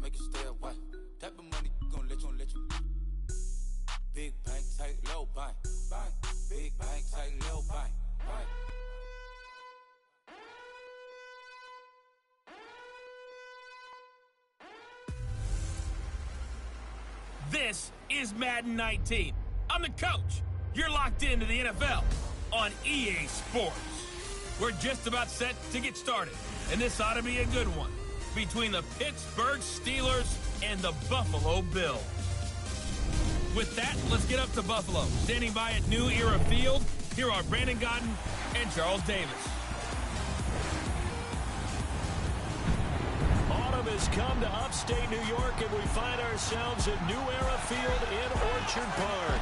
make you stay away. Type of money gon' let you. Big bank, tight, low bank. Big bank, tight, low bank. This is Madden 19. I'm the coach. You're locked into the NFL on EA Sports. We're just about set to get started, and this ought to be a good one between the Pittsburgh Steelers and the Buffalo Bills. With that, let's get up to Buffalo. Standing by at New Era Field, here are Brandon Godden and Charles Davis. Autumn has come to upstate New York, and we find ourselves at New Era Field in Orchard Park.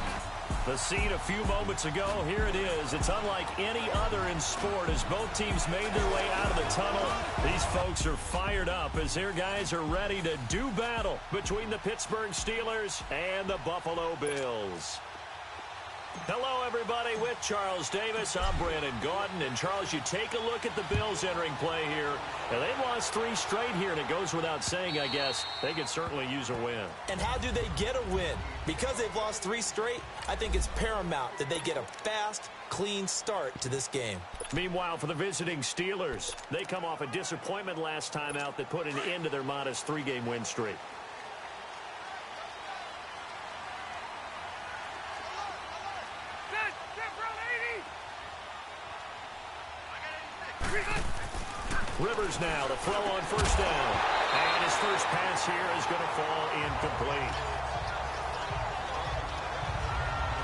The scene a few moments ago, here it is. It's unlike any other in sport as both teams made their way out of the tunnel. These folks are fired up as their guys are ready to do battle between the Pittsburgh Steelers and the Buffalo Bills. Hello, everybody. With Charles Davis, I'm Brandon Gaudin. And, Charles, you take a look at the Bills entering play here. And they've lost 3 straight here, and it goes without saying, I guess, they could certainly use a win. And how do they get a win? Because they've lost 3 straight, I think it's paramount that they get a fast, clean start to this game. Meanwhile, for the visiting Steelers, they come off a disappointment last time out that put an end to their modest 3-game win streak. Rivers now to throw on first down. And his first pass here is going to fall incomplete.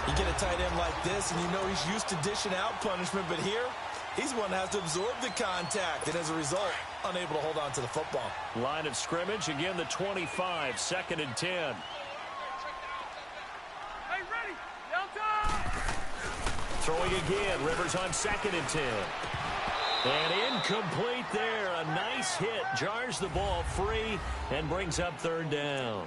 You get a tight end like this, and you know he's used to dishing out punishment, but here, he's one that has to absorb the contact, and as a result, unable to hold on to the football. Line of scrimmage, again the 25, 2nd and 10. Hey, ready, Delta! Throwing again, Rivers on 2nd and 10. And incomplete there. A nice hit. Jars the ball free and brings up 3rd down.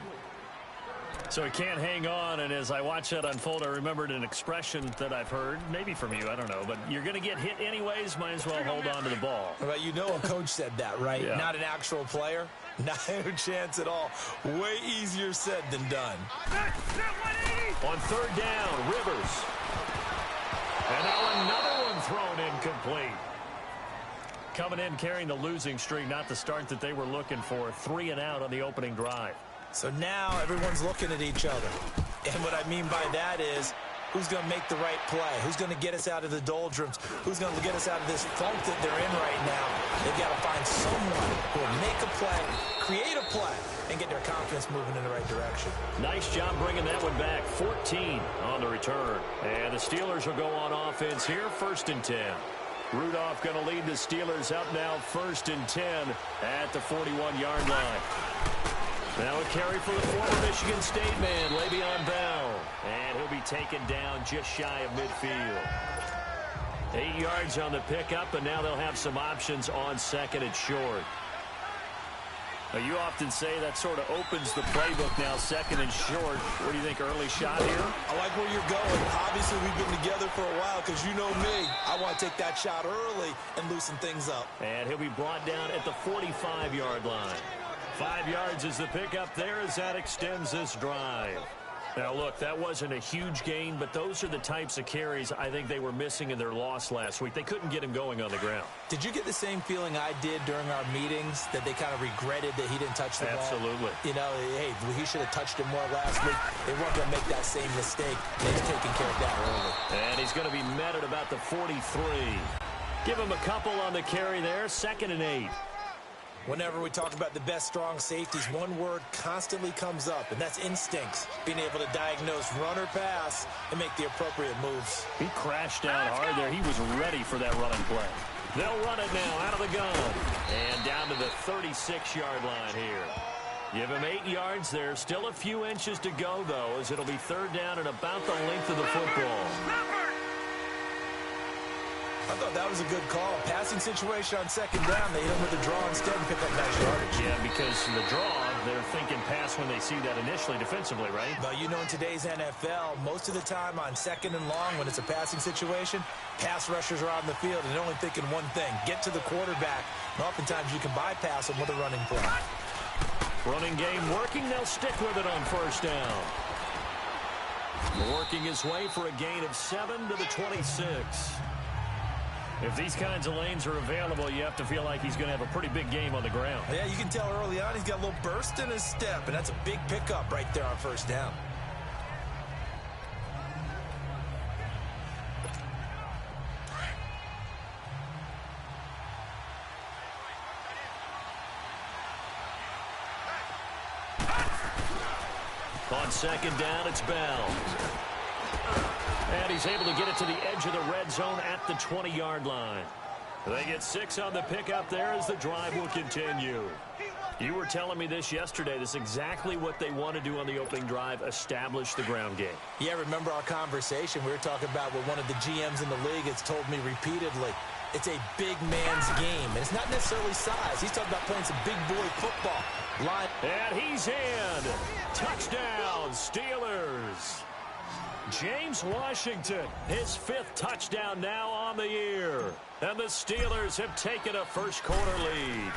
So he can't hang on, and as I watch that unfold, I remembered an expression that I've heard, maybe from you, I don't know, but you're going to get hit anyways, might as well hold on to the ball. Well, you know a coach said that, right? Yeah. Not an actual player. Not a chance at all. Way easier said than done. On 3rd down, Rivers. And now another one thrown incomplete. Coming in carrying the losing streak, not the start that they were looking for. 3 and out on the opening drive. So now everyone's looking at each other. And what I mean by that is, who's going to make the right play? Who's going to get us out of the doldrums? Who's going to get us out of this funk that they're in right now? They've got to find someone who will make a play, create a play, and get their confidence moving in the right direction. Nice job bringing that one back. 14 on the return. And the Steelers will go on offense here, 1st and 10. Rudolph going to lead the Steelers up now, 1st and 10 at the 41-yard line. Now a carry for the former Michigan State man, Le'Veon Bell. And he'll be taken down just shy of midfield. 8 yards on the pickup, and now they'll have some options on 2nd and short. Now, you often say that sort of opens the playbook now, 2nd and short. What do you think, early shot here? I like where you're going. Obviously, we've been together for a while because you know me. I want to take that shot early and loosen things up. And he'll be brought down at the 45-yard line. 5 yards is the pickup there as that extends this drive. Now, look, that wasn't a huge gain, but those are the types of carries I think they were missing in their loss last week. They couldn't get him going on the ground. Did you get the same feeling I did during our meetings, that they kind of regretted that he didn't touch the ball? Absolutely. You know, hey, he should have touched it more last week. They weren't going to make that same mistake. They've taken care of that early. And he's going to be met at about the 43. Give him a couple on the carry there, 2nd and 8. Whenever we talk about the best strong safeties, one word constantly comes up, and that's instincts. Being able to diagnose run or pass and make the appropriate moves. He crashed down hard there. He was ready for that running play. They'll run it now out of the gun. And down to the 36-yard line here. Give him 8 yards there. Still a few inches to go, though, as it'll be 3rd down and about the length of the football. I thought that was a good call. Passing situation on 2nd down. They hit him with a draw instead and pick up nice yardage. Yeah, because the draw, they're thinking pass when they see that initially defensively, right? But you know, in today's NFL, most of the time on 2nd and long, when it's a passing situation, pass rushers are on the field and they're only thinking one thing: get to the quarterback. And oftentimes you can bypass them with a running play. Running game working. They'll stick with it on first down. Working his way for a gain of 7 to the 26. If these kinds of lanes are available, you have to feel like he's going to have a pretty big game on the ground. Yeah, you can tell early on he's got a little burst in his step, and that's a big pickup right there on first down. On second down, it's Bell. And he's able to get it to the edge of the red zone at the 20-yard line. They get 6 on the pickup there as the drive will continue. You were telling me this yesterday. This is exactly what they want to do on the opening drive, establish the ground game. Yeah, remember our conversation? We were talking about what one of the GMs in the league has told me repeatedly. It's a big man's game, and it's not necessarily size. He's talking about playing some big boy football. And he's in. Touchdown, Steelers. James Washington, his 5th touchdown now on the year. And the Steelers have taken a first-quarter lead.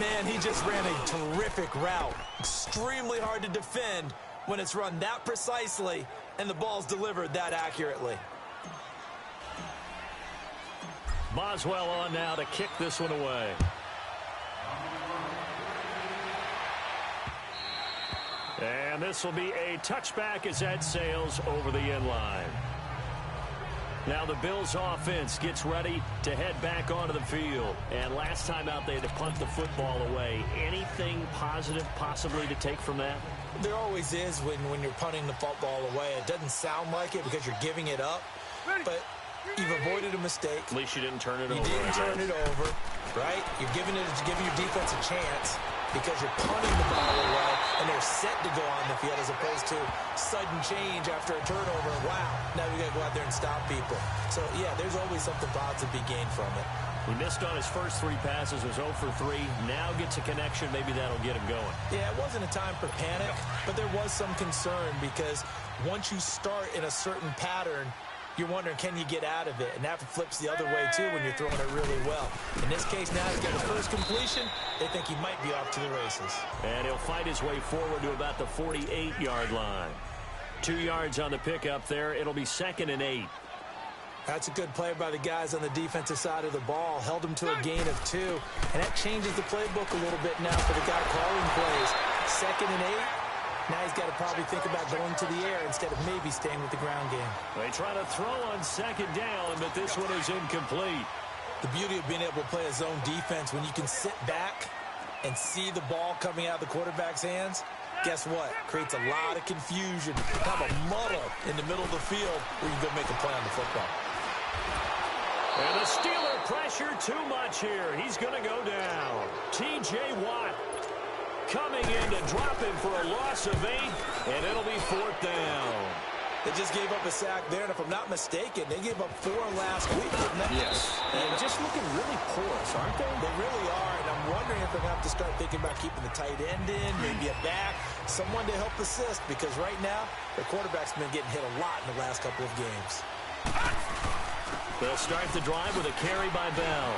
Man, he just ran a terrific route. Extremely hard to defend when it's run that precisely and the ball's delivered that accurately. Boswell on now to kick this one away. And this will be a touchback as that sails over the end line. Now the Bills offense gets ready to head back onto the field. And last time out they had to punt the football away. Anything positive possibly to take from that? There always is when you're punting the football away. It doesn't sound like it because you're giving it up. But you've avoided a mistake. At least you didn't turn it over. You didn't turn it over, right? You're giving your defense a chance because you're punting the ball away, and they're set to go on the field as opposed to sudden change after a turnover. Wow, now we got to go out there and stop people. So, yeah, there's always something positive to be gained from it. He missed on his first 3 passes, was 0 for 3. Now gets a connection. Maybe that'll get him going. Yeah, it wasn't a time for panic, but there was some concern because once you start in a certain pattern, you're wondering, can you get out of it? And that flips the other way, too, when you're throwing it really well. In this case, now he's got his first completion. They think he might be off to the races. And he'll fight his way forward to about the 48-yard line. 2 yards on the pickup there. It'll be 2nd and 8. That's a good play by the guys on the defensive side of the ball. Held him to a gain of 2. And that changes the playbook a little bit now for the guy calling plays. 2nd and 8. Now he's got to probably think about going to the air instead of maybe staying with the ground game. They try to throw on 2nd down, but this one is incomplete. The beauty of being able to play a zone defense when you can sit back and see the ball coming out of the quarterback's hands, guess what? Creates a lot of confusion, kind of a muddle in the middle of the field where you can go make a play on the football. And the Steeler pressure too much here. He's going to go down. T.J. Watt coming in to drop him for a loss of 8, and it'll be 4th down. They just gave up a sack there, and if I'm not mistaken, they gave up 4 last week, didn't they? Yes. And just looking really porous, aren't they? They really are, and I'm wondering if they're going to have to start thinking about keeping the tight end in, maybe a back, someone to help assist, because right now, their quarterback's been getting hit a lot in the last couple of games. They'll start the drive with a carry by Bell.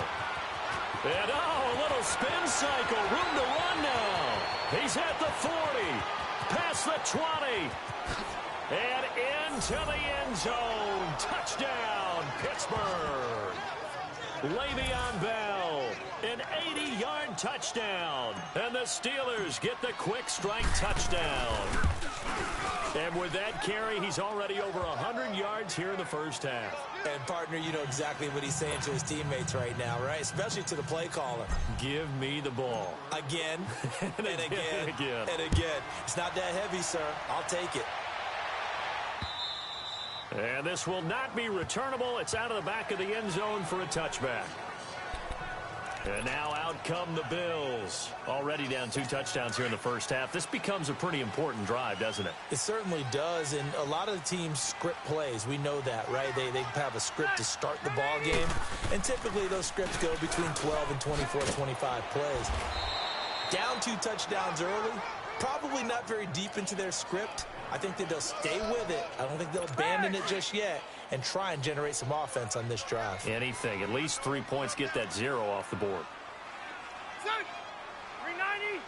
And, a little spin cycle. Room to run now. He's at the 40. Past the 20. And into the end zone. Touchdown, Pittsburgh. Le'Veon Bell, an 80-yard touchdown. And the Steelers get the quick strike touchdown. And with that carry, he's already over 100 yards here in the first half. And, partner, you know exactly what he's saying to his teammates right now, right? Especially to the play caller. Give me the ball. Again, and again, and again. and again. It's not that heavy, sir. I'll take it. And this will not be returnable. It's out of the back of the end zone for a touchback. And now out come the Bills. Already down 2 touchdowns here in the first half. This becomes a pretty important drive, doesn't it? It certainly does, and a lot of the teams script plays. We know that, right? They have a script to start the ball game, and typically those scripts go between 12 and 24, 25 plays. Down 2 touchdowns early, probably not very deep into their script. I think that they'll stay with it. I don't think they'll abandon it just yet and try and generate some offense on this drive. Anything. At least 3 points, get that 0 off the board. Set. 390.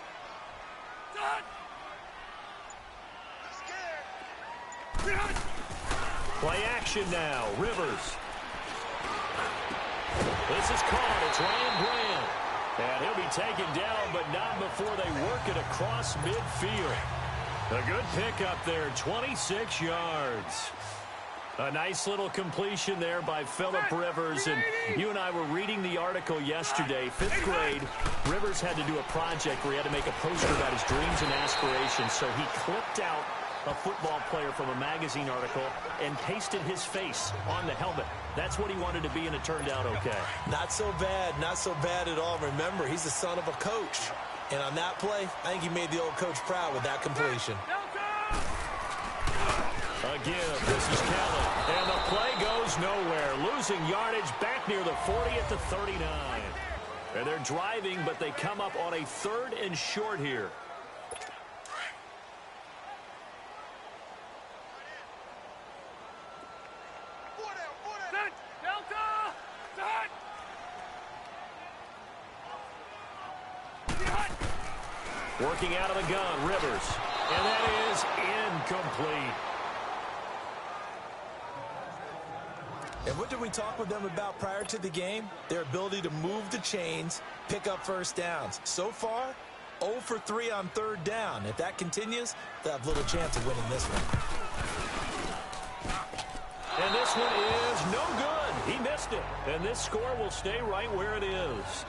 Play action now. Rivers. This is caught. It's Ryan Brand. And he'll be taken down, but not before they work it across midfield. A good pickup there, 26 yards. A nice little completion there by Phillip Rivers. And you and I were reading the article yesterday, 5th grade. Rivers had to do a project where he had to make a poster about his dreams and aspirations. So he clipped out a football player from a magazine article and pasted his face on the helmet. That's what he wanted to be, and it turned out okay. Not so bad at all. Remember, he's the son of a coach. And on that play, I think he made the old coach proud with that completion. Again, this is Kelly. And the play goes nowhere. Losing yardage back near the 40 at the 39. And they're driving, but they come up on a 3rd and short here. Working out of the gun, Rivers. And that is incomplete. And what did we talk with them about prior to the game? Their ability to move the chains, pick up first downs. So far, 0 for 3 on 3rd down. If that continues, they'll have little chance of winning this one. And this one is no good. He missed it. And this score will stay right where it is.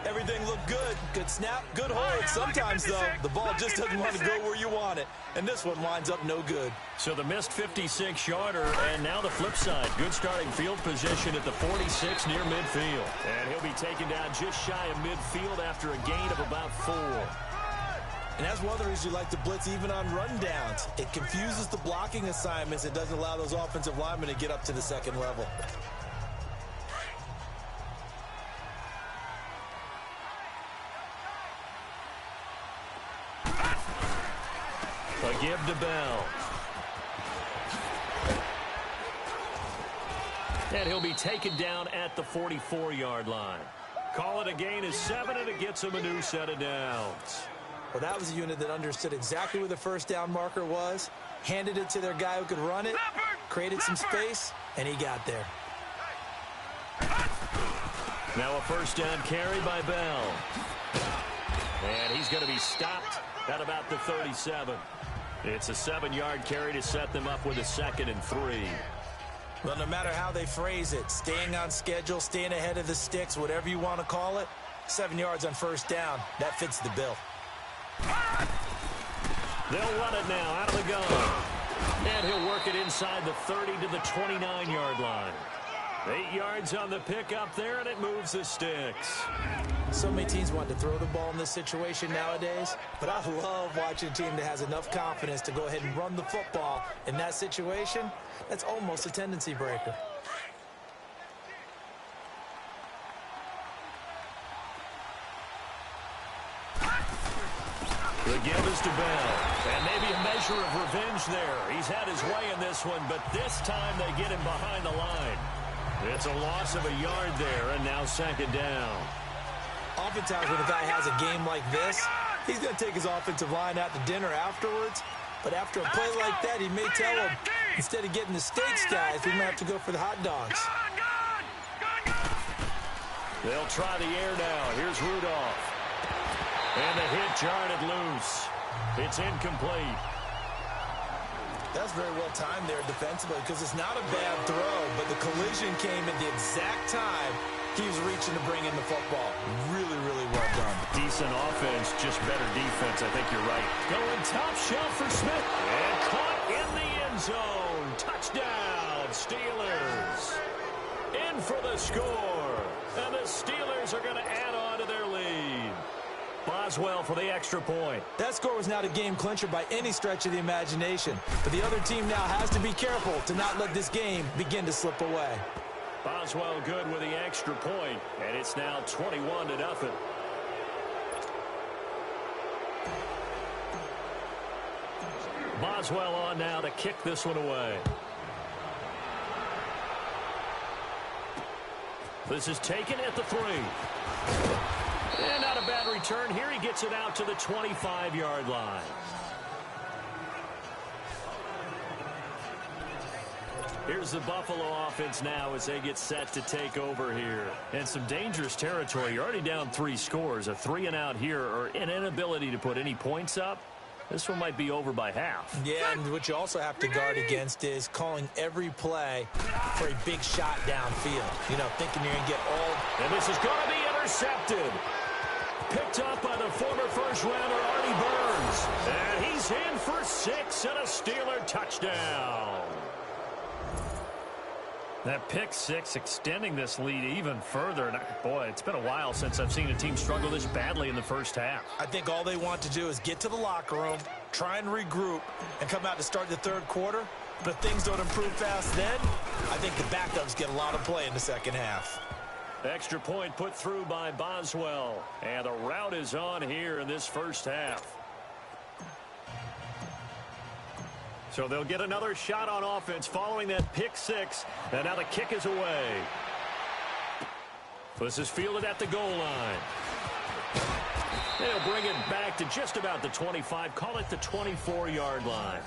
Everything looked good. Good snap, good hold. Sometimes, though, the ball just doesn't want to go where you want it. And this one winds up no good. So the missed 56-yarder, and now the flip side. Good starting field position at the 46 near midfield. And he'll be taken down just shy of midfield after a gain of about 4. And that's one of the reasons you like to blitz even on rundowns. It confuses the blocking assignments. It doesn't allow those offensive linemen to get up to the second level. A give to Bell. And he'll be taken down at the 44-yard line. Call it a gain of 7, and it gets him a new set of downs. Well, that was a unit that understood exactly where the first down marker was, handed it to their guy who could run it, created some space, and he got there. Now a first down carry by Bell. And he's going to be stopped at about the 37. It's a 7-yard carry to set them up with a 2nd and 3. Well, no matter how they phrase it, staying on schedule, staying ahead of the sticks, whatever you want to call it, 7 yards on first down, that fits the bill. They'll run it now out of the gun. And he'll work it inside the 30 to the 29-yard line. 8 yards on the pickup there, and it moves the sticks. So many teams want to throw the ball in this situation nowadays, but I love watching a team that has enough confidence to go ahead and run the football. In that situation, that's almost a tendency breaker. The give is to Bell. And maybe a measure of revenge there. He's had his way in this one, but this time they get him behind the line. It's a loss of a yard there, and now 2nd down. Oftentimes when a guy has a game like this, he's going to take his offensive line out to dinner afterwards. But after a play like that, he may tell him, instead of getting the steaks, guys, we might have to go for the hot dogs. They'll try the air now. Here's Rudolph. And the hit jarred it loose. It's incomplete. That's very well timed there defensively because it's not a bad throw, but the collision came at the exact time he was reaching to bring in the football. Really, really well done. Decent offense, just better defense. I think you're right. Going top shelf for Smith. And caught in the end zone. Touchdown, Steelers. In for the score. And the Steelers are going to add on to their lead. Boswell for the extra point. That score was not a game clincher by any stretch of the imagination. But the other team now has to be careful to not let this game begin to slip away. Boswell good with the extra point, and it's now 21-0. Boswell on now to kick this one away. This is taken at the 3. And not a bad return here. He gets it out to the 25-yard line. Here's the Buffalo offense now as they get set to take over here. And some dangerous territory. You're already down 3 scores. A 3-and-out here or an inability to put any points up. This one might be over by half. Yeah, and what you also have to guard against is calling every play for a big shot downfield. You know, thinking you're going to get all... And this is going to be intercepted. Picked up by the former first-rounder Artie Burns. And he's in for 6 and a Steeler touchdown. That pick 6 extending this lead even further. And boy, it's been a while since I've seen a team struggle this badly in the first half. I think all they want to do is get to the locker room, try and regroup, and come out to start the third quarter. But if things don't improve fast then, I think the backups get a lot of play in the second half. Extra point put through by Boswell. And the route is on here in this first half. So they'll get another shot on offense following that pick 6. And now the kick is away. This is fielded at the goal line. They'll bring it back to just about the 25. Call it the 24-yard line.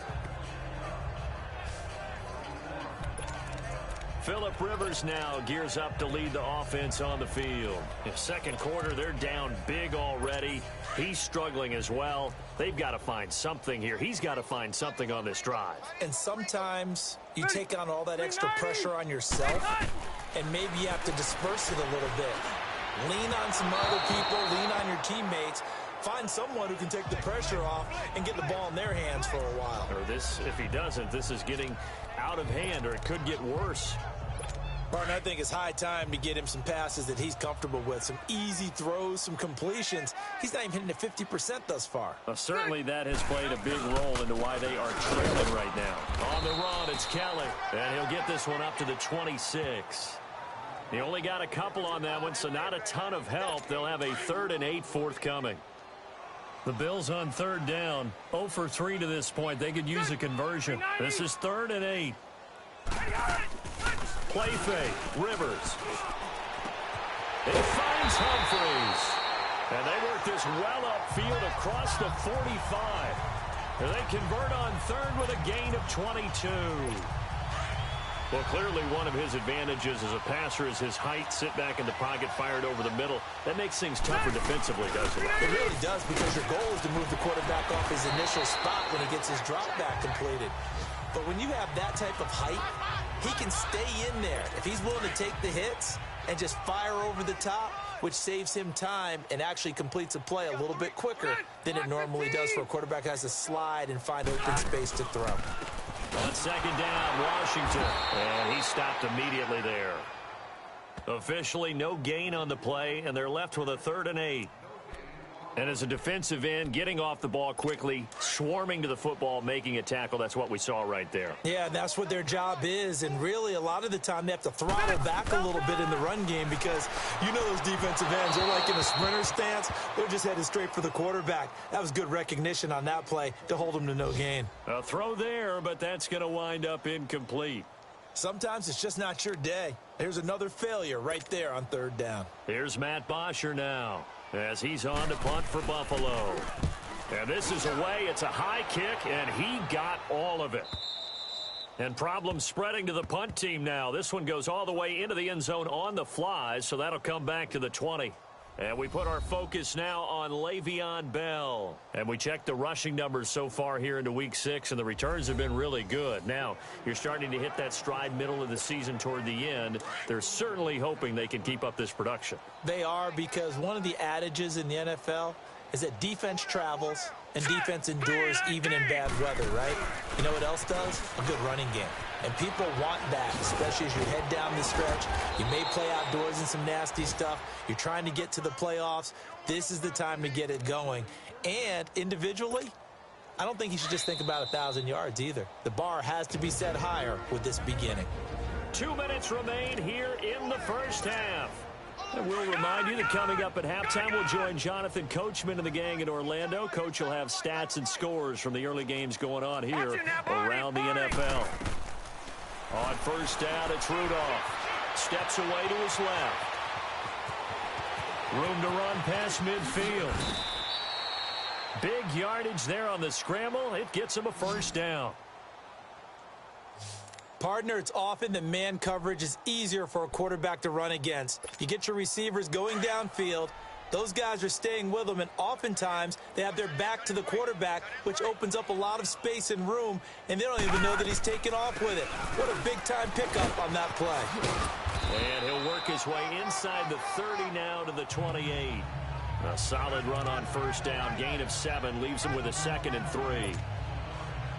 Phillip Rivers now gears up to lead the offense on the field. In second quarter, they're down big already. He's struggling as well. They've got to find something here. He's got to find something on this drive. And sometimes you take on all that extra pressure on yourself, and maybe you have to disperse it a little bit. Lean on some other people, lean on your teammates. Find someone who can take the pressure off and get the ball in their hands for a while. Or this, if he doesn't, this is getting out of hand, or it could get worse. Martin, I think it's high time to get him some passes that he's comfortable with. Some easy throws, some completions. He's not even hitting at 50% thus far. Certainly that has played a big role into why they are trailing right now. On the run, it's Kelly. And he'll get this one up to the 26. He only got a couple on that one, so not a ton of help. They'll have a 3rd and 8 forthcoming. The Bills on 3rd down. 0 for 3 to this point. They could use a conversion. This is 3rd and 8. Play fake. Rivers. It finds Humphreys. And they work this well upfield across the 45. And they convert on 3rd with a gain of 22. Well, clearly one of his advantages as a passer is his height. Sit back in the pocket, fired over the middle. That makes things tougher defensively, doesn't it? It really does, because your goal is to move the quarterback off his initial spot when he gets his drop back completed. But when you have that type of height, he can stay in there. If he's willing to take the hits and just fire over the top, which saves him time and actually completes a play a little bit quicker than it normally does for a quarterback who has to slide and find open space to throw. On 2nd down, Washington. And he stopped immediately there. Officially, no gain on the play, and they're left with a 3rd and 8. And as a defensive end, getting off the ball quickly, swarming to the football, making a tackle, that's what we saw right there. Yeah, that's what their job is. And really, a lot of the time, they have to throttle back a little bit in the run game, because you know those defensive ends, they're like in a sprinter stance. They're just headed straight for the quarterback. That was good recognition on that play to hold him to no gain. A throw there, but that's going to wind up incomplete. Sometimes it's just not your day. Here's another failure right there on 3rd down. Here's Matt Bosher now, as he's on to punt for Buffalo. And this is away. It's a high kick, and he got all of it. And problems spreading to the punt team now. This one goes all the way into the end zone on the fly, so that'll come back to the 20. And we put our focus now on Le'Veon Bell. And we check the rushing numbers so far here into Week 6, and the returns have been really good. Now, you're starting to hit that stride middle of the season toward the end. They're certainly hoping they can keep up this production. They are, because one of the adages in the NFL is that defense travels and defense endures even in bad weather, right? You know what else does? A good running game. And people want that, especially as you head down the stretch. You may play outdoors in some nasty stuff. You're trying to get to the playoffs. This is the time to get it going. And individually, I don't think you should just think about 1,000 yards either. The bar has to be set higher with this beginning. 2 minutes remain here in the first half. And we'll remind you that coming up at halftime, we'll join Jonathan Coachman and the gang in Orlando. Coach will have stats and scores from the early games going on here around the NFL. On 1st down, it's Rudolph. Steps away to his left. Room to run past midfield. Big yardage there on the scramble. It gets him a first down. Partner, it's often that man coverage is easier for a quarterback to run against. You get your receivers going downfield. Those guys are staying with them, and oftentimes they have their back to the quarterback, which opens up a lot of space and room, and they don't even know that he's taking off with it. What a big-time pickup on that play. And he'll work his way inside the 30 now to the 28. A solid run on first down. Gain of 7 leaves him with a 2nd and 3.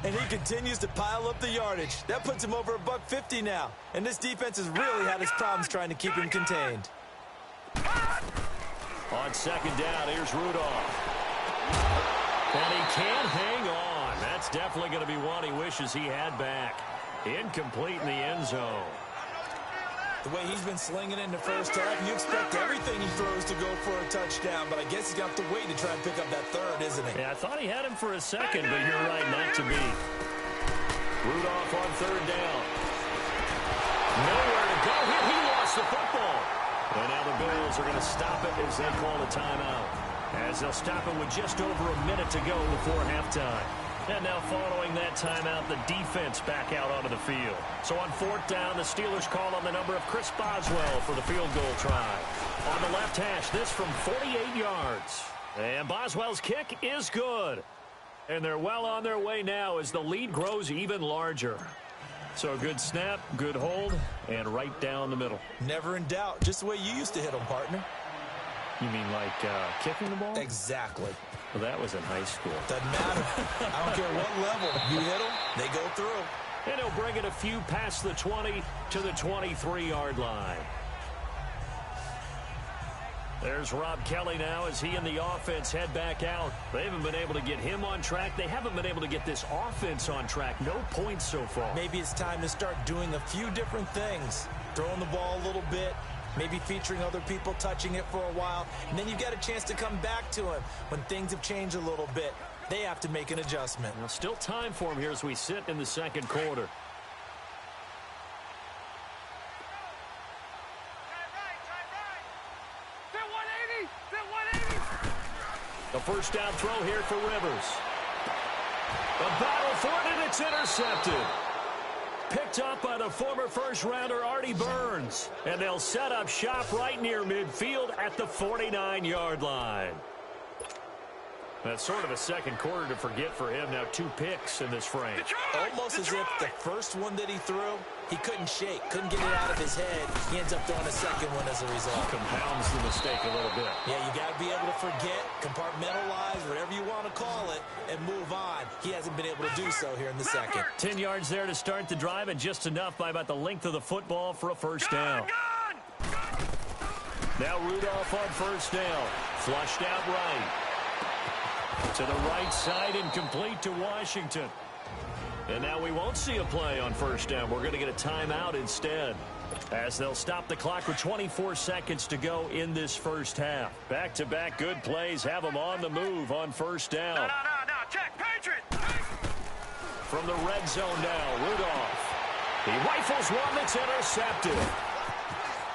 And he continues to pile up the yardage. That puts him over $150 now. And this defense has really had its problems trying to keep him contained. On 2nd down, here's Rudolph. And he can't hang on. That's definitely going to be one he wishes he had back. Incomplete in the end zone. The way he's been slinging it in the first half, you expect everything he throws to go for a touchdown, but I guess he's going to have to wait to try and pick up that third, isn't he? Yeah, I thought he had him for a second, but you're right, not to be. Rudolph on 3rd down. Nowhere to go here. He lost the football. And now the Bills are going to stop it as they call a timeout. As they'll stop it with just over a minute to go before halftime. And now following that timeout, the defense back out onto the field. So on 4th down, the Steelers call on the number of Chris Boswell for the field goal try. On the left hash, this from 48 yards. And Boswell's kick is good. And they're well on their way now as the lead grows even larger. So a good snap, good hold, and right down the middle. Never in doubt. Just the way you used to hit them, partner. You mean like kicking the ball? Exactly. Well, that was in high school. Doesn't matter. I don't care what level. You hit them, they go through. And he'll bring it a few past the 20 to the 23-yard line. There's Rob Kelly now as he and the offense head back out. They haven't been able to get him on track. They haven't been able to get this offense on track. No points so far. Maybe it's time to start doing a few different things. Throwing the ball a little bit. Maybe featuring other people touching it for a while. And then you've got a chance to come back to him when things have changed a little bit. They have to make an adjustment. Well, still time for him here as we sit in the 2nd quarter. The first down throw here for Rivers. The battle for it, and it's intercepted. Picked up by the former first-rounder Artie Burns. And they'll set up shop right near midfield at the 49-yard line. That's sort of a 2nd quarter to forget for him. Now 2 picks in this frame. Almost as if the first one that he threw, he couldn't shake, couldn't get it out of his head. He ends up throwing a 2nd one as a result. Compounds the mistake a little bit. Yeah, you got to be able to forget, compartmentalize, whatever you want to call it, and move on. He hasn't been able to do so here in the 2nd. 10 yards there to start the drive, and just enough by about the length of the football for a first down. Now Rudolph on 1st down. Flushed out right. To the right side and complete to Washington. And now we won't see a play on 1st down. We're going to get a timeout instead, as they'll stop the clock with 24 seconds to go in this first half. Back-to-back good plays have them on the move on 1st down. No, check, Patriot! From the red zone now, Rudolph. He rifles one that's intercepted.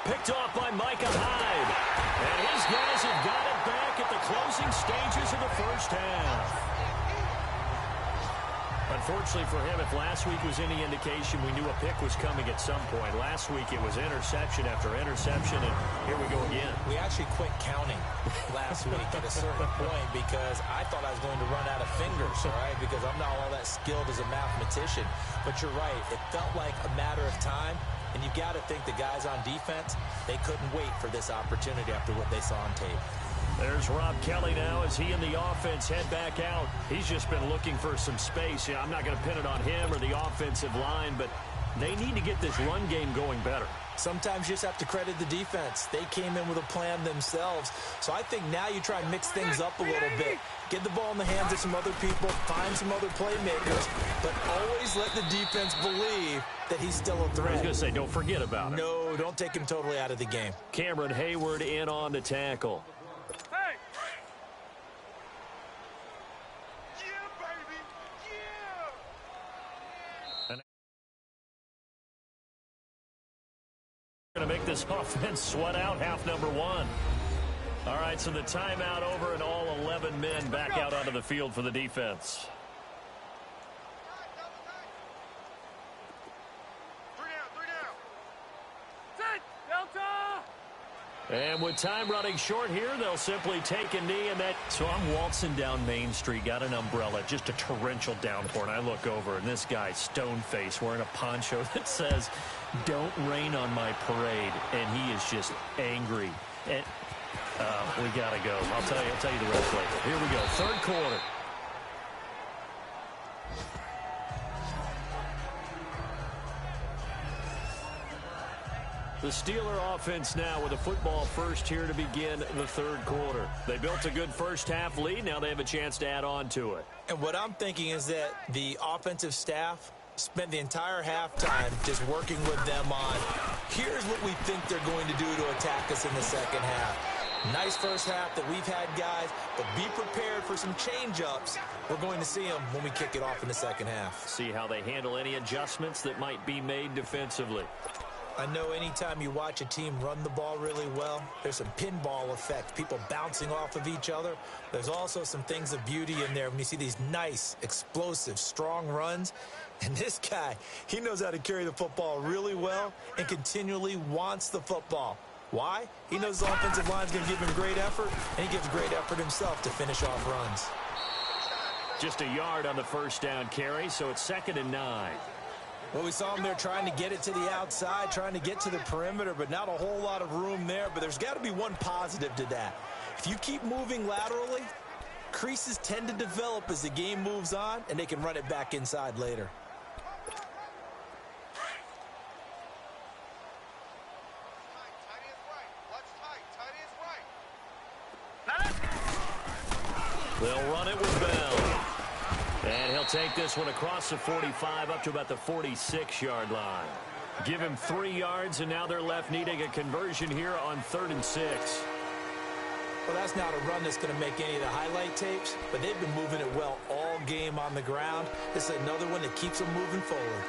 Picked off by Micah Hyde. And his guys have got it back at the closing stages of the first half. Unfortunately for him, if last week was any indication, we knew a pick was coming at some point. Last week it was interception after interception, and here we go again. We actually quit counting last week at a certain point because I thought I was going to run out of fingers, all right, because I'm not all that skilled as a mathematician. But you're right. It felt like a matter of time. And you've got to think the guys on defense, they couldn't wait for this opportunity after what they saw on tape. There's Rob Kelly now as he and the offense head back out. He's just been looking for some space. Yeah, I'm not going to pin it on him or the offensive line, but they need to get this run game going better. Sometimes you just have to credit the defense. They came in with a plan themselves. So I think now you try and mix things up a little bit. Get the ball in the hands of some other people, find some other playmakers, but always let the defense believe that he's still a threat. I was going to say, don't forget about him. No, don't take him totally out of the game. Cameron Hayward in on the tackle. Hey! Going to make this offense sweat out half number 1. All right, so the timeout over and all 11 men back out onto the field for the defense. And with time running short here, they'll simply take a knee. So I'm waltzing down Main Street, got an umbrella, just a torrential downpour, and I look over, and this guy's stone-faced wearing a poncho that says, "Don't rain on my parade," and he is just angry. And we got to go. I'll tell you the rest later. Here we go, third quarter. The Steeler offense now with a football first here to begin the third quarter. They built a good first half lead. Now they have a chance to add on to it. And what I'm thinking is that the offensive staff spent the entire halftime just working with them on, here's what we think they're going to do to attack us in the second half. Nice first half that we've had, guys, but be prepared for some change-ups. We're going to see them when we kick it off in the second half. See how they handle any adjustments that might be made defensively. I know anytime you watch a team run the ball really well, there's some pinball effect, people bouncing off of each other. There's also some things of beauty in there when you see these nice, explosive, strong runs. And this guy, he knows how to carry the football really well and continually wants the football. Why? He knows the offensive line's going to give him great effort, and he gives great effort himself to finish off runs. Just a yard on the first down carry, so it's 2nd and 9. Well, we saw him there trying to get it to the outside, trying to get to the perimeter, but not a whole lot of room there. But there's got to be one positive to that. If you keep moving laterally, creases tend to develop as the game moves on, and they can run it back inside later. They'll run it with Bell. And he'll take this one across the 45 up to about the 46-yard line. Give him 3 yards, and now they're left needing a conversion here on 3rd and 6. Well, that's not a run that's going to make any of the highlight tapes, but they've been moving it well all game on the ground. This is another one that keeps them moving forward.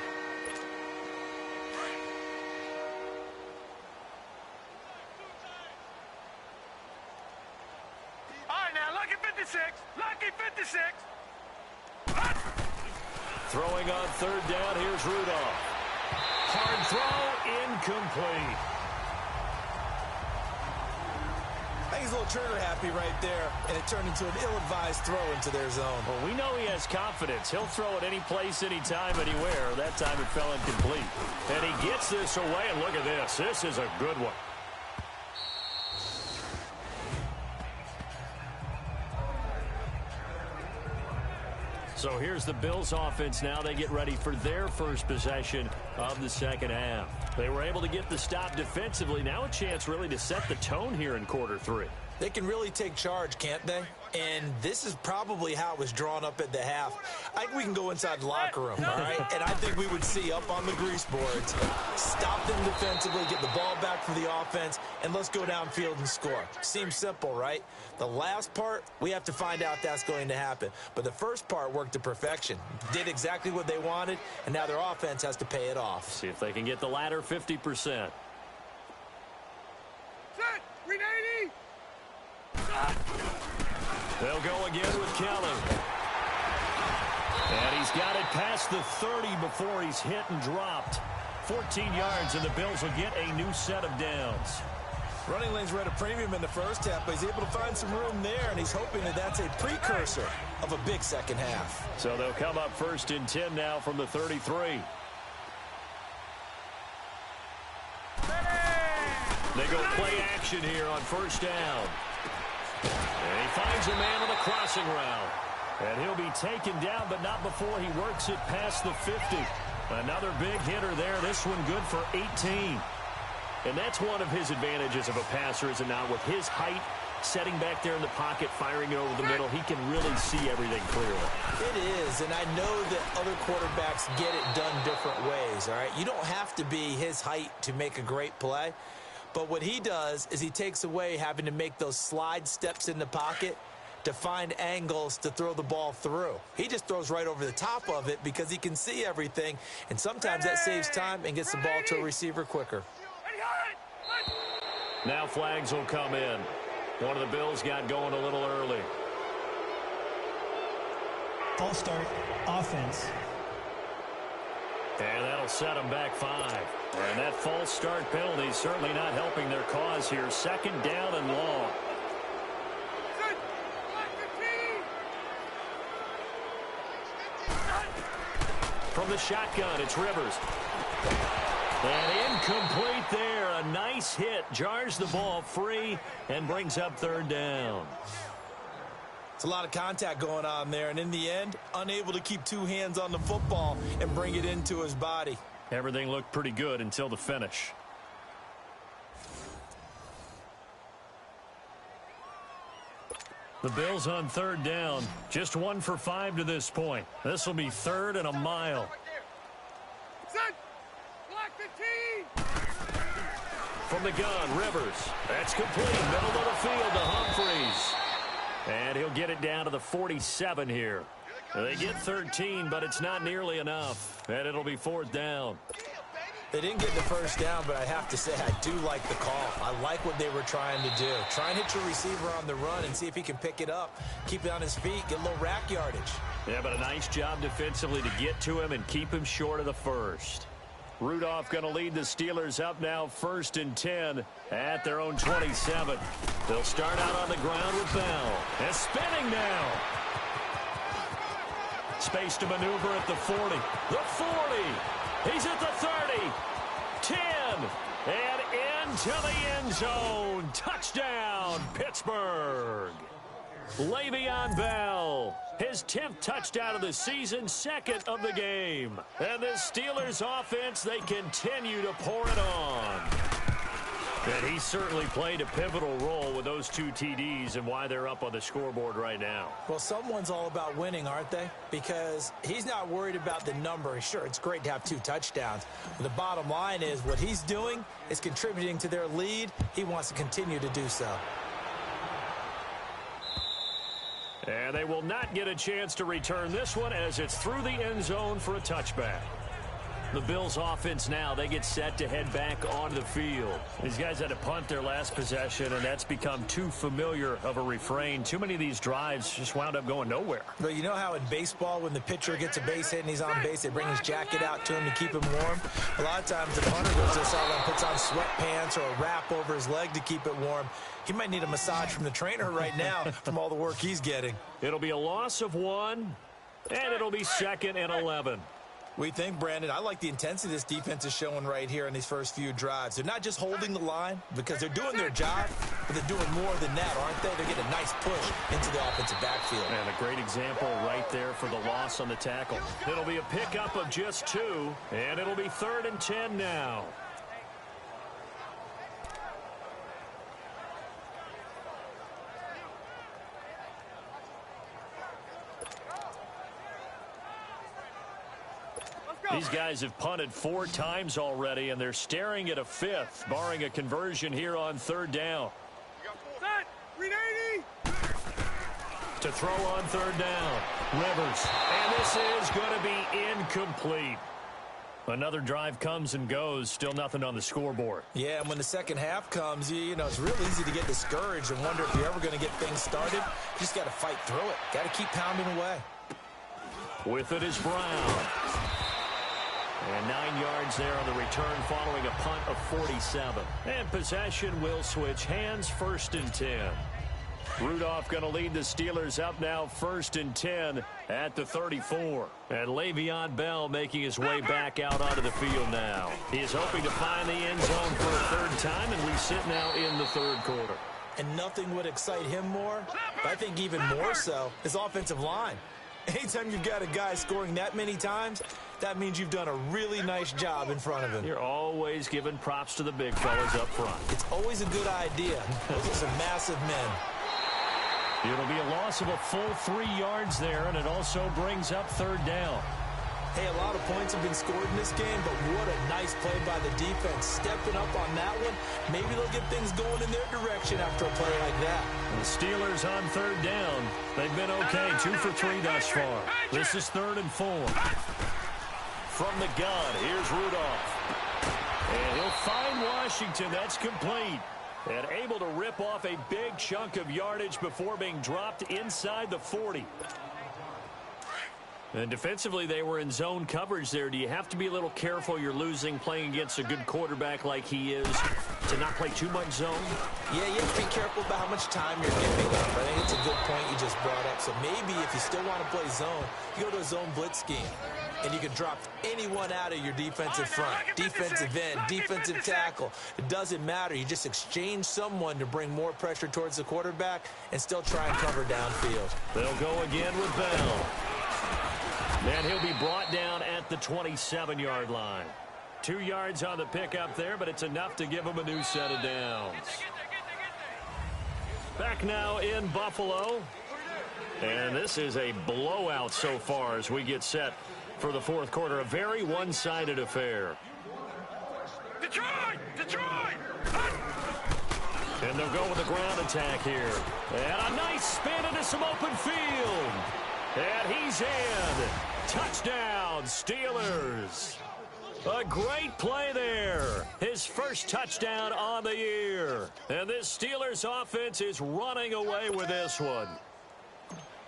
All right, now, lucky 56. Lucky 56. Throwing on 3rd down, here's Rudolph. Hard throw, incomplete. I think he's a little trigger happy right there, and it turned into an ill-advised throw into their zone. Well, we know he has confidence. He'll throw it any place, anytime, anywhere. That time it fell incomplete. And he gets this away, and look at this. This is a good one. So here's the Bills offense now. They get ready for their first possession of the second half. They were able to get the stop defensively. Now a chance really to set the tone here in quarter 3. They can really take charge, can't they? And this is probably how it was drawn up at the half. I think we can go inside the locker room, all right? And I think we would see up on the grease boards, stop them defensively, get the ball back for the offense, and let's go downfield and score. Seems simple, right? The last part, we have to find out that's going to happen. But the first part worked to perfection. Did exactly what they wanted, and now their offense has to pay it off. See if they can get the latter 50%. Set. 380. They'll go again with Kelly. And he's got it past the 30 before he's hit and dropped. 14 yards, and the Bills will get a new set of downs. Running lanes were at a premium in the first half, but he's able to find some room there, and he's hoping that that's a precursor of a big second half. So they'll come up 1st and 10 now from the 33. They go play action here on 1st down. And he finds a man on the crossing route. And he'll be taken down, but not before he works it past the 50. Another big hitter there. This one good for 18. And that's one of his advantages of a passer, is it not? With his height, setting back there in the pocket, firing it over the middle, he can really see everything clearly. It is, and I know that other quarterbacks get it done different ways, all right? You don't have to be his height to make a great play. But what he does is he takes away having to make those slide steps in the pocket to find angles to throw the ball through. He just throws right over the top of it because he can see everything, and sometimes that saves time and gets the ball to a receiver quicker. Now flags will come in. One of the Bills got going a little early. False start, offense. And that'll set them back 5. And that false start penalty is certainly not helping their cause here. 2nd down and long. From the shotgun, it's Rivers. And incomplete there. A nice hit. Jars the ball free and brings up 3rd down. It's a lot of contact going on there, and in the end, unable to keep 2 hands on the football and bring it into his body. Everything looked pretty good until the finish. The Bills on 3rd down. Just 1 for 5 to this point. This will be 3rd and a mile. Set! Block the tee! From the gun, Rivers. That's complete. Middle of the field to Humphreys. And he'll get it down to the 47 here. They get 13, but it's not nearly enough. And it'll be 4th down. They didn't get the first down, but I have to say I do like the call. I like what they were trying to do. Try and hit your receiver on the run and see if he can pick it up, keep it on his feet, get a little rack yardage. Yeah, but a nice job defensively to get to him and keep him short of the first. Rudolph going to lead the Steelers up now 1st and 10 at their own 27. They'll start out on the ground with Bell. And spinning now. Space to maneuver at the 40. The 40. He's at the 30. 10. And into the end zone. Touchdown, Pittsburgh. Le'Veon Bell, his 10th touchdown of the season, 2nd of the game. And the Steelers offense, they continue to pour it on. And he certainly played a pivotal role with those 2 TDs and why they're up on the scoreboard right now. Well, someone's all about winning, aren't they? Because he's not worried about the number. Sure, it's great to have 2 touchdowns. But the bottom line is what he's doing is contributing to their lead. He wants to continue to do so. And they will not get a chance to return this one as it's through the end zone for a touchback. The Bills offense now, they get set to head back onto the field. These guys had to punt their last possession, and that's become too familiar of a refrain. Too many of these drives just wound up going nowhere. Well, you know how in baseball when the pitcher gets a base hit and he's on base, they bring his jacket out to him to keep him warm? A lot of times the punter goes to the sideline, puts on sweatpants or a wrap over his leg to keep it warm. He might need a massage from the trainer right now from all the work he's getting. It'll be a loss of 1, and it'll be 2nd and 11. We think, Brandon, I like the intensity this defense is showing right here in these first few drives. They're not just holding the line because they're doing their job, but they're doing more than that, aren't they? They're getting a nice push into the offensive backfield. And a great example right there for the loss on the tackle. It'll be a pickup of just 2, and it'll be 3rd and 10 now. These guys have punted 4 times already, and they're staring at a 5th, barring a conversion here on 3rd down. Set! 380! To throw on 3rd down. Rivers. And this is going to be incomplete. Another drive comes and goes. Still nothing on the scoreboard. Yeah, and when the second half comes, you know, it's real easy to get discouraged and wonder if you're ever going to get things started. You just got to fight through it. Got to keep pounding away. With it is Brown. And 9 yards there on the return following a punt of 47. And possession will switch hands, 1st and 10. Rudolph going to lead the Steelers up now 1st and 10 at the 34. And Le'Veon Bell making his way back out onto the field now. He is hoping to find the end zone for a 3rd time, and we sit now in the 3rd quarter. And nothing would excite him more, but I think even more so, his offensive line. Anytime you've got a guy scoring that many times, that means you've done a really nice job in front of him. You're always giving props to the big fellas up front. It's always a good idea. Those are some massive men. It'll be a loss of a full 3 yards there, and it also brings up 3rd down. Hey, a lot of points have been scored in this game, but what a nice play by the defense. Stepping up on that one, maybe they'll get things going in their direction after a play like that. The Steelers on 3rd down. They've been okay, 2 for 3 thus far. This is 3rd and 4. From the gun, here's Rudolph. And he'll find Washington. That's complete. And able to rip off a big chunk of yardage before being dropped inside the 40. And defensively, they were in zone coverage there. Do you have to be a little careful you're losing playing against a good quarterback like he is to not play too much zone? Yeah, you have to be careful about how much time you're giving up. I think it's a good point you just brought up. So maybe if you still want to play zone, you go to a zone blitz scheme. And you can drop anyone out of your defensive front, defensive end, defensive tackle. It doesn't matter. You just exchange someone to bring more pressure towards the quarterback and still try and cover downfield. They'll go again with Bell. And he'll be brought down at the 27-yard line. 2 yards on the pickup there, but it's enough to give him a new set of downs. Back now in Buffalo. And this is a blowout so far as we get set for the fourth quarter. A very one-sided affair. Detroit! Detroit! And they'll go with a ground attack here. And a nice spin into some open field. And he's in. Touchdown, Steelers. A great play there. His first touchdown on the year. And this Steelers offense is running away with this one.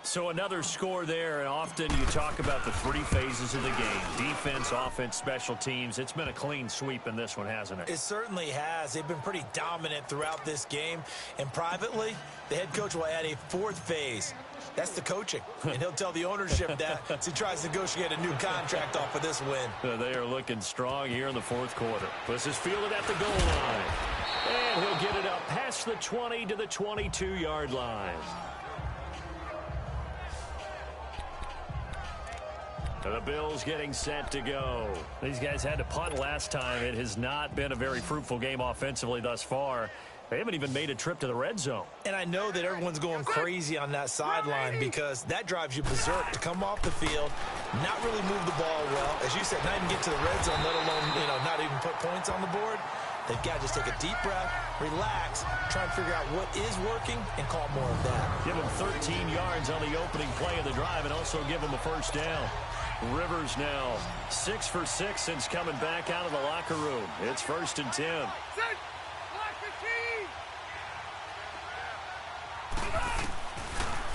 So another score there, and often you talk about the 3 phases of the game. Defense, offense, special teams. It's been a clean sweep in this one, hasn't it? It certainly has. They've been pretty dominant throughout this game. And privately, the head coach will add a 4th phase. That's the coaching. And he'll tell the ownership that as he tries to negotiate a new contract off of this win. They are looking strong here in the fourth quarter. This is fielded at the goal line. And he'll get it up past the 20 to the 22-yard line. The Bills getting set to go. These guys had to punt last time. It has not been a very fruitful game offensively thus far. They haven't even made a trip to the red zone. And I know that everyone's going crazy on that sideline because that drives you berserk to come off the field, not really move the ball well. As you said, not even get to the red zone, let alone, not even put points on the board. They've got to just take a deep breath, relax, try and figure out what is working, and call more of that. Give them 13 yards on the opening play of the drive and also give them a first down. Rivers now 6 for 6 since coming back out of the locker room. It's 1st and 10.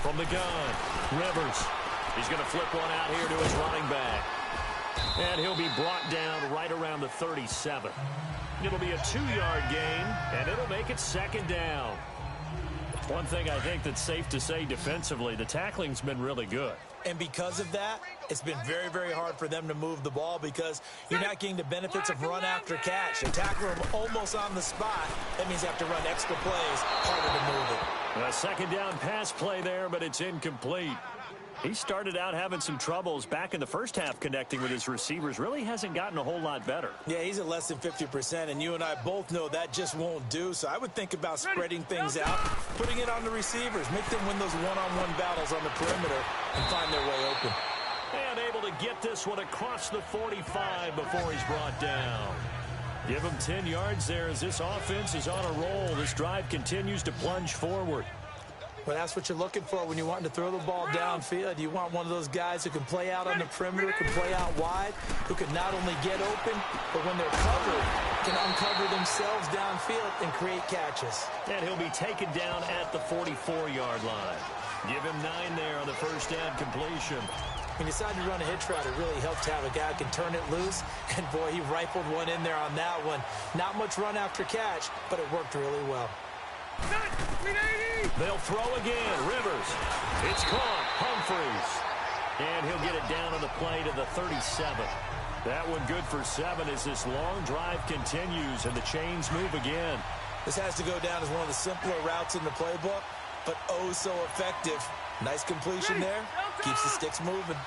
From the gun, Rivers. He's going to flip one out here to his running back. And he'll be brought down right around the 37. It'll be a 2-yard gain, and it'll make it 2nd down. One thing I think that's safe to say defensively, the tackling's been really good. And because of that, it's been very, very hard for them to move the ball because you're not getting the benefits of run after catch. They tackle them almost on the spot. That means you have to run extra plays, harder to move it. A 2nd down pass play there, but it's incomplete. He started out having some troubles back in the first half connecting with his receivers. Really hasn't gotten a whole lot better. Yeah, he's at less than 50%, and you and I both know that just won't do. So I would think about spreading things out, putting it on the receivers, make them win those one-on-one battles on the perimeter and find their way open. And able to get this one across the 45 before he's brought down. Give him 10 yards there as this offense is on a roll. This drive continues to plunge forward. Well, that's what you're looking for when you're wanting to throw the ball downfield. You want one of those guys who can play out on the perimeter, can play out wide, who can not only get open, but when they're covered, can uncover themselves downfield and create catches. And he'll be taken down at the 44-yard line. Give him 9 there on the first down completion. When you decide to run a hitch route, it really helps to have a guy who can turn it loose. And, boy, he rifled one in there on that one. Not much run after catch, but it worked really well. They'll throw again. Rivers. It's caught. Humphreys. And he'll get it down on the play to the 37. That one good for 7 as this long drive continues and the chains move again. This has to go down as one of the simpler routes in the playbook, but oh so effective. Nice completion there. Keeps the sticks moving.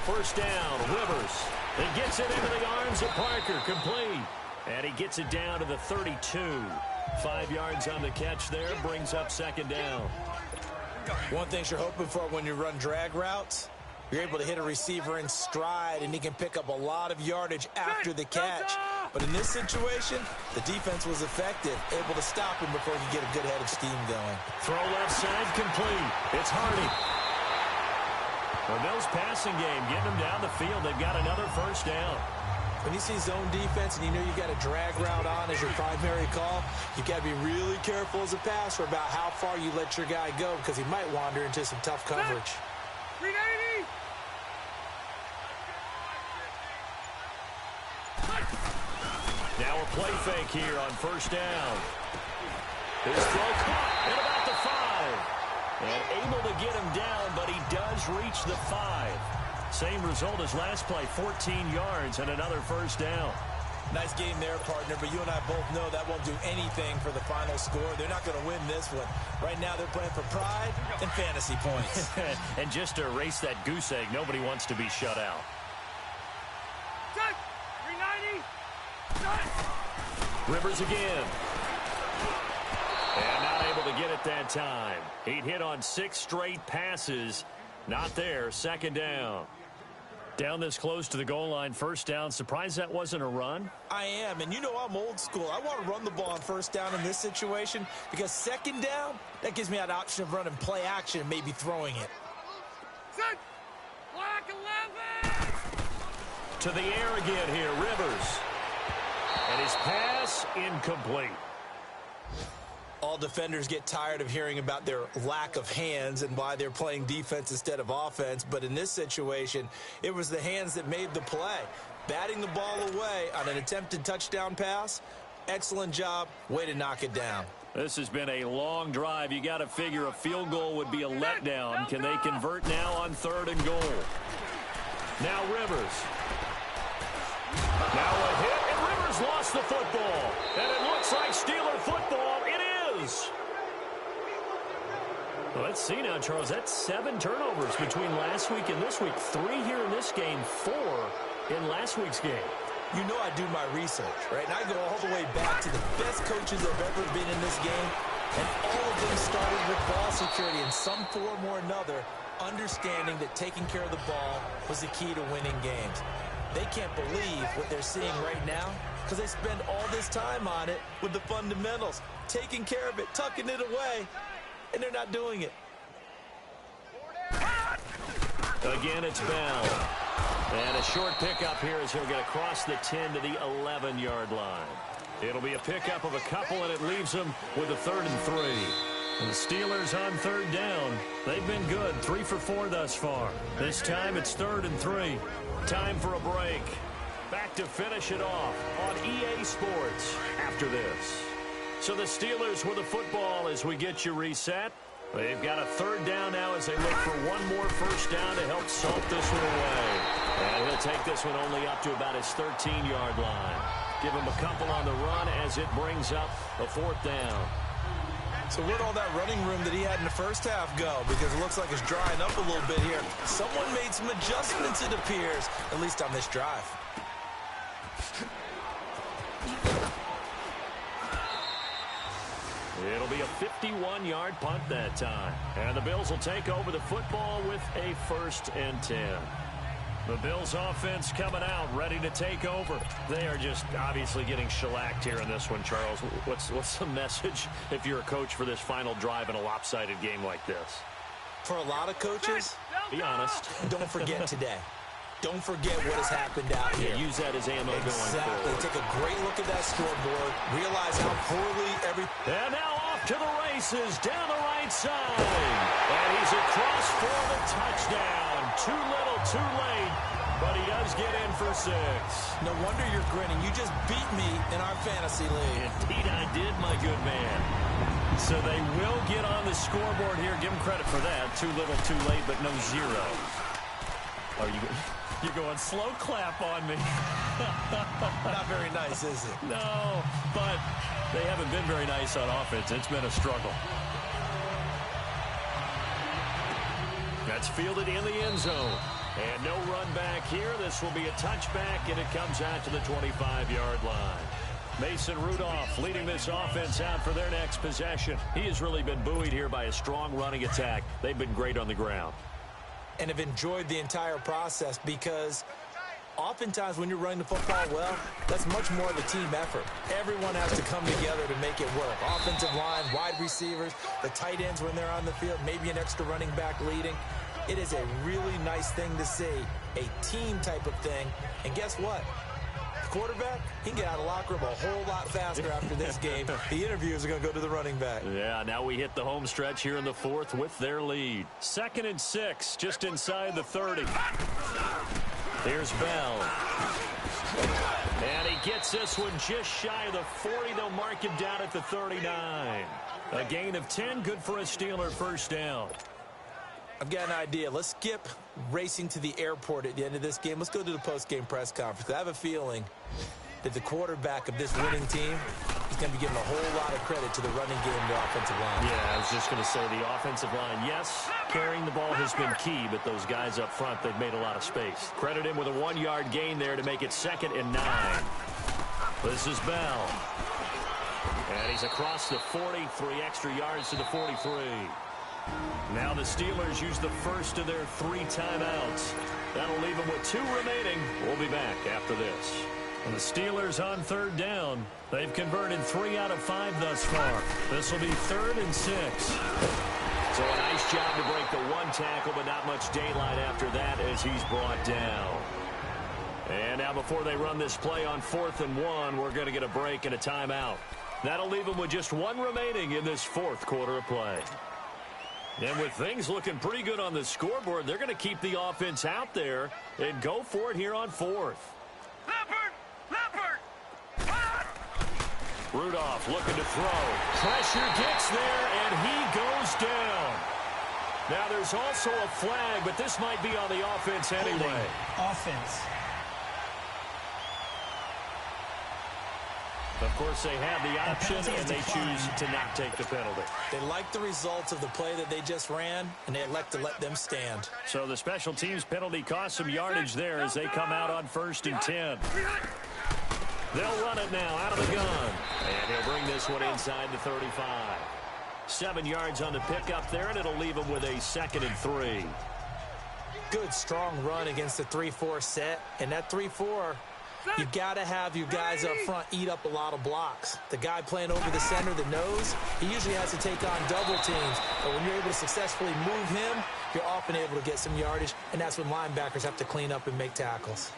First down. Rivers. He gets it into the arms of Parker. Complete. And he gets it down to the 32. 5 yards on the catch there. Brings up 2nd down. One thing you're hoping for when you run drag routes, you're able to hit a receiver in stride, and he can pick up a lot of yardage after the catch. But in this situation, the defense was effective, able to stop him before he could get a good head of steam going. Throw left side complete. It's Hardy. The Bills passing game getting them down the field. They've got another first down. When you see zone defense and you know you got a drag route on as your primary call, you got to be really careful as a passer about how far you let your guy go because he might wander into some tough coverage. 390! Now a play fake here on first down. His throw caught at about the 5. And able to get him down, but he does reach the 5. Same result as last play, 14 yards and another first down. Nice game there, partner, but you and I both know that won't do anything for the final score. They're not going to win this one. Right now they're playing for pride and fantasy points. And just to erase that goose egg, nobody wants to be shut out. Set! 390! Set! Rivers again. And not able to get it that time. He'd hit on 6 straight passes. Not there. Second down. Down this close to the goal line, first down. Surprised that wasn't a run? I am, and you know I'm old school. I want to run the ball on first down in this situation because second down, that gives me that option of running play action and maybe throwing it. Set! Black 11! To the air again here, Rivers. And his pass incomplete. All defenders get tired of hearing about their lack of hands and why they're playing defense instead of offense. But in this situation, it was the hands that made the play. Batting the ball away on an attempted touchdown pass, excellent job. Way to knock it down. This has been a long drive. You got to figure a field goal would be a letdown. Can they convert now on 3rd and goal? Now Rivers. Now a hit, and Rivers lost the football. And it looks like Steeler football. It is. Well, let's see now, Charles. That's 7 turnovers between last week and this week. 3 here in this game, 4 in last week's game. You know I do my research, right? And I go all the way back to the best coaches that have ever been in this game. And all of them started with ball security in some form or another, understanding that taking care of the ball was the key to winning games. They can't believe what they're seeing right now because they spend all this time on it with the fundamentals, taking care of it, tucking it away, and they're not doing it. Again, it's Bell. And a short pickup here as he'll get across the 10 to the 11-yard line. It'll be a pickup of a couple, and it leaves them with a 3rd and 3. And the Steelers on 3rd down. They've been good, 3 for 4 thus far. This time it's 3rd and 3. Time for a break. Back to finish it off on EA Sports after this. So the Steelers with the football as we get you reset. They've got a 3rd down now as they look for one more first down to help salt this one away. And he'll take this one only up to about his 13-yard line. Give him a couple on the run as it brings up a 4th down. So where'd all that running room that he had in the first half go? Because it looks like it's drying up a little bit here. Someone made some adjustments, it appears, at least on this drive. It'll be a 51-yard punt that time. And the Bills will take over the football with a 1st and 10. The Bills offense coming out, ready to take over. They are just obviously getting shellacked here in this one, Charles. What's the message if you're a coach for this final drive in a lopsided game like this? For a lot of coaches, be honest. Don't forget today. Don't forget what has happened out here. Yeah, use that as ammo going forward. Take a great look at that scoreboard. Realize how poorly And now off to the races down the right side. And he's across for the touchdown. Too little, too late. But he does get in for 6. No wonder you're grinning. You just beat me in our fantasy league. Indeed I did, my good man. So they will get on the scoreboard here. Give them credit for that. Too little, too late, but no 0. You're going slow clap on me. Not very nice, is it? No, but they haven't been very nice on offense. It's been a struggle. That's fielded in the end zone. And no run back here. This will be a touchback, and it comes out to the 25-yard line. Mason Rudolph leading this offense out for their next possession. He has really been buoyed here by a strong running attack. They've been great on the ground. And have enjoyed the entire process because oftentimes when you're running the football well, that's much more of a team effort. Everyone has to come together to make it work. Offensive line, wide receivers, the tight ends when they're on the field, maybe an extra running back leading. It is a really nice thing to see, a team type of thing. And guess what? quarterback, he can get out of the locker room a whole lot faster after this game. The interviews are going to go to the running back. Yeah, now we hit the home stretch here in the fourth with their lead. 2nd and 6, just inside the 30. Here's Bell. And he gets this one just shy of the 40. They'll mark him down at the 39. A gain of 10, good for a Steeler first down. I've got an idea. Let's skip racing to the airport at the end of this game. Let's go to the post-game press conference. I have a feeling that the quarterback of this winning team is going to be giving a whole lot of credit to the running game and the offensive line. Yeah, I was just going to say the offensive line, yes, carrying the ball has been key, but those guys up front, they've made a lot of space. Credit him with a 1-yard gain there to make it 2nd and 9. This is Bell. And he's across the 40, 3 extra yards to the 43. Now the Steelers use the first of their 3 timeouts. That'll leave them with 2 remaining. We'll be back after this. And the Steelers on 3rd down. They've converted 3 out of 5 thus far. This will be 3rd and 6. So a nice job to break the 1 tackle, but not much daylight after that as he's brought down. And now before they run this play on 4th and 1, we're going to get a break and a timeout. That'll leave them with just 1 remaining in this 4th quarter of play. And with things looking pretty good on the scoreboard, they're going to keep the offense out there and go for it here on 4th. Leopard! Rudolph looking to throw. Pressure gets there, and he goes down. Now there's also a flag, but this might be on the offense anyway. Offense. Of course, they have the option, and they choose to not take the penalty. They like the results of the play that they just ran, and they elect to let them stand. So the special teams penalty costs some yardage there as they come out on 1st and 10. They'll run it now out of the gun. And he'll bring this one inside the 35. 7 yards on the pickup there, and it'll leave him with a 2nd and 3. Good, strong run against the 3-4 set. And that 3-4, you got to have your guys up front eat up a lot of blocks. The guy playing over the center, the nose, he usually has to take on double teams. But when you're able to successfully move him, you're often able to get some yardage, and that's when linebackers have to clean up and make tackles.